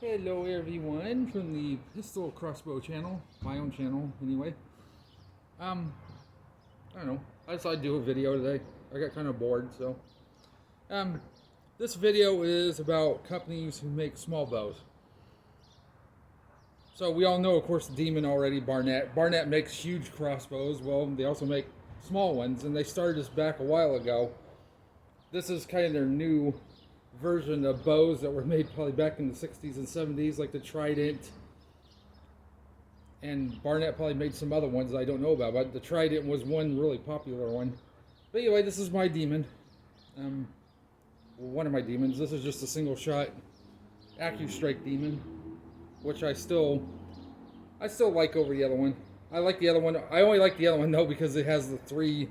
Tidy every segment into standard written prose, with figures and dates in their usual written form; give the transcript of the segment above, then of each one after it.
Hello everyone from the pistol crossbow channel, my own channel anyway. I don't know, I decided to do a video today. I got kind of bored, so. This video is about companies who make small bows. So we all know, of course, Demun already, Barnett. Barnett makes huge crossbows. Well, they also make small ones, and they started this back a while ago. This is kind of their new version of bows that were made probably back in the 60s and 70s, like the Trident. And Barnett probably made some other ones I don't know about, but the Trident was one really popular one. But anyway, this is my Demun. One of my Demons. This is just a single shot Accustrike Demun, which I still like over the other one. I like the other one. I only like the other one though because it has the three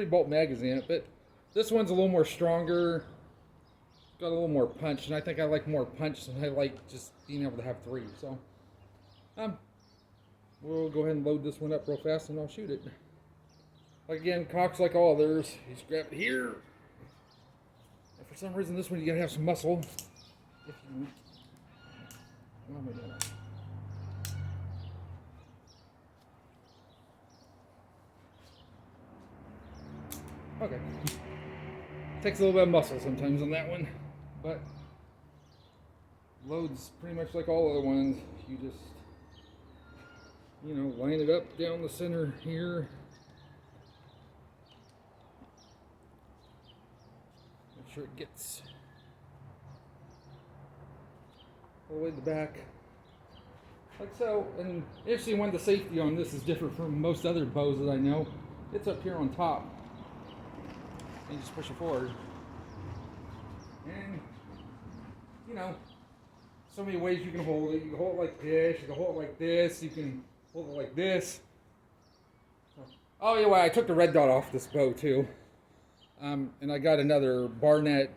bolt magazine in it. But this one's a little more stronger. Got a little more punch, and I think I like more punch than I like just being able to have three. So, we'll go ahead and load this one up real fast, and I'll shoot it. Like again, cocks like all others. You just grab it here. And for some reason, this one you gotta have some muscle. If you, what am I doing? Okay. Takes a little bit of muscle sometimes on that one, but loads pretty much like all other ones. You just, line it up down the center here. Make sure it gets all the way to the back. Like so. And interesting one, the safety on this is different from most other bows that I know. It's up here on top. And you just push it forward. And, so many ways you can hold it. You can hold it like this, you can hold it like this, you can hold it like this. Oh, yeah, well, I took the red dot off this bow too. And I got another Barnett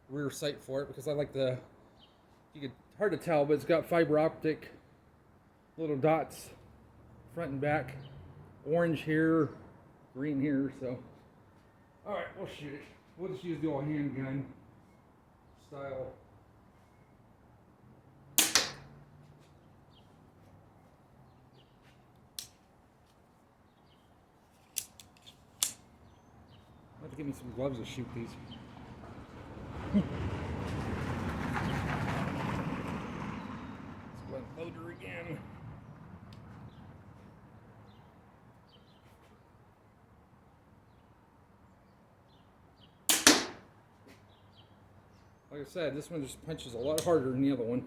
rear sight for it because I like hard to tell, but it's got fiber optic little dots front and back. Orange here, green here, so. Alright, we'll shoot it. We'll just use the old handgun style. I'll have to get me some gloves to shoot these. Let's go ahead and load her again. Like I said, this one just punches a lot harder than the other one.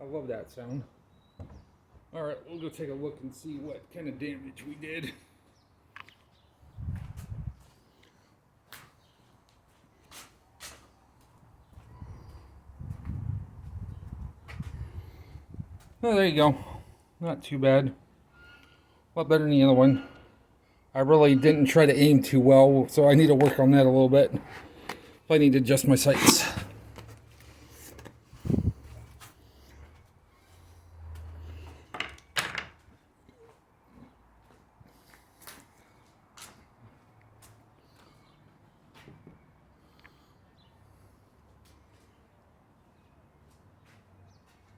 I love that sound. Alright, we'll go take a look and see what kind of damage we did. Oh, there you go. Not too bad. A lot better than the other one. I really didn't try to aim too well, so I need to work on that a little bit. I need to adjust my sights.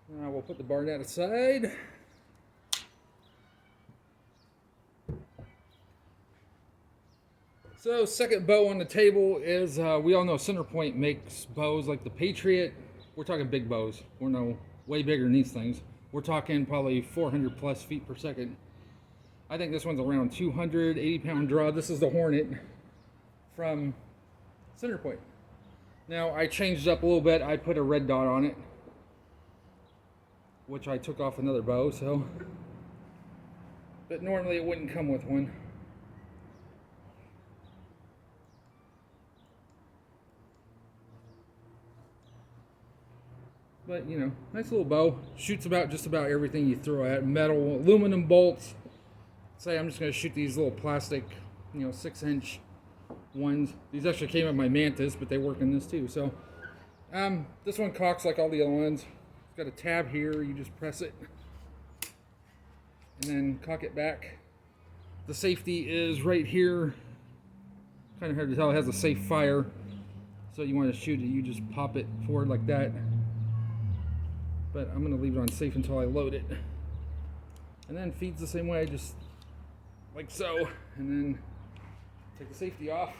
Now we'll put the Barnett aside. So, second bow on the table is, we all know Centerpoint makes bows like the Patriot. We're talking big bows. We're no way bigger than these things. We're talking probably 400 plus feet per second. I think this one's around 280 pound draw. This is the Hornet from Centerpoint. Now, I changed it up a little bit. I put a red dot on it, which I took off another bow, so. But normally it wouldn't come with one. But, nice little bow. Shoots about just about everything you throw at. Metal, aluminum bolts. Say I'm just going to shoot these little plastic, 6-inch ones. These actually came with my Mantis, but they work in this too. So this one cocks like all the other ones. It's got a tab here. You just press it and then cock it back. The safety is right here. Kind of hard to tell. It has a safe fire. So you want to shoot it, you just pop it forward like that. But I'm going to leave it on safe until I load it. And then feeds the same way, just like so. And then take the safety off.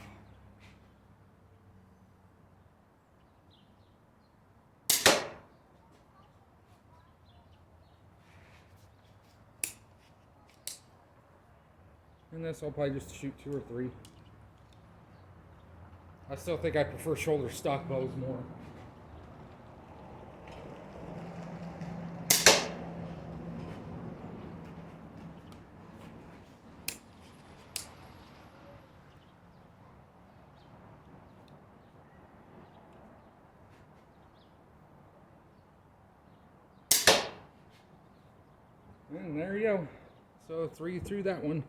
And this I'll probably just shoot 2 or 3. I still think I prefer shoulder stock bows more. And there you go. So 3 through that one.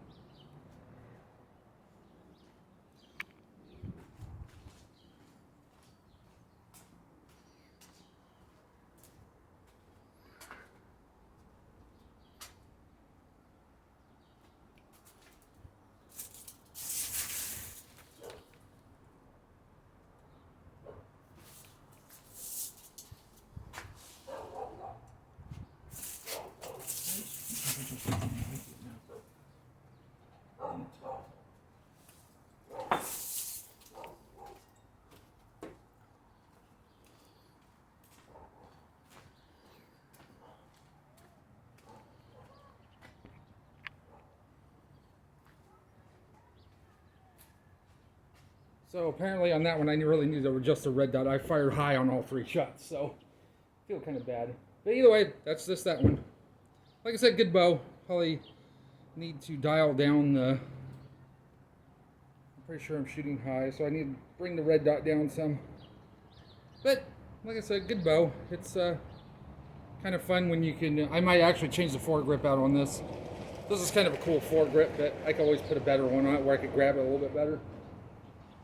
So apparently on that one I really needed to adjust the red dot. I fired high on all 3 shots, so I feel kind of bad. But either way, that's just that one. Like I said, good bow. Probably need to dial down the... I'm pretty sure I'm shooting high, so I need to bring the red dot down some. But like I said, good bow. It's kind of fun when you can... I might actually change the foregrip out on this. This is kind of a cool foregrip, but I can always put a better one on it where I could grab it a little bit better.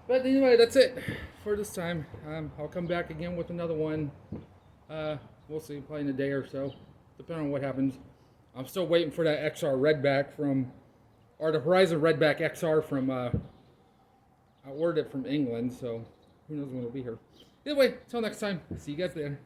But anyway, that's it for this time. I'll come back again with another one. We'll see, probably in a day or so, depending on what happens. I'm still waiting for that XR Redback or the Horizon Redback XR from, I ordered it from England, so who knows when it'll be here. Anyway, until next time, see you guys later.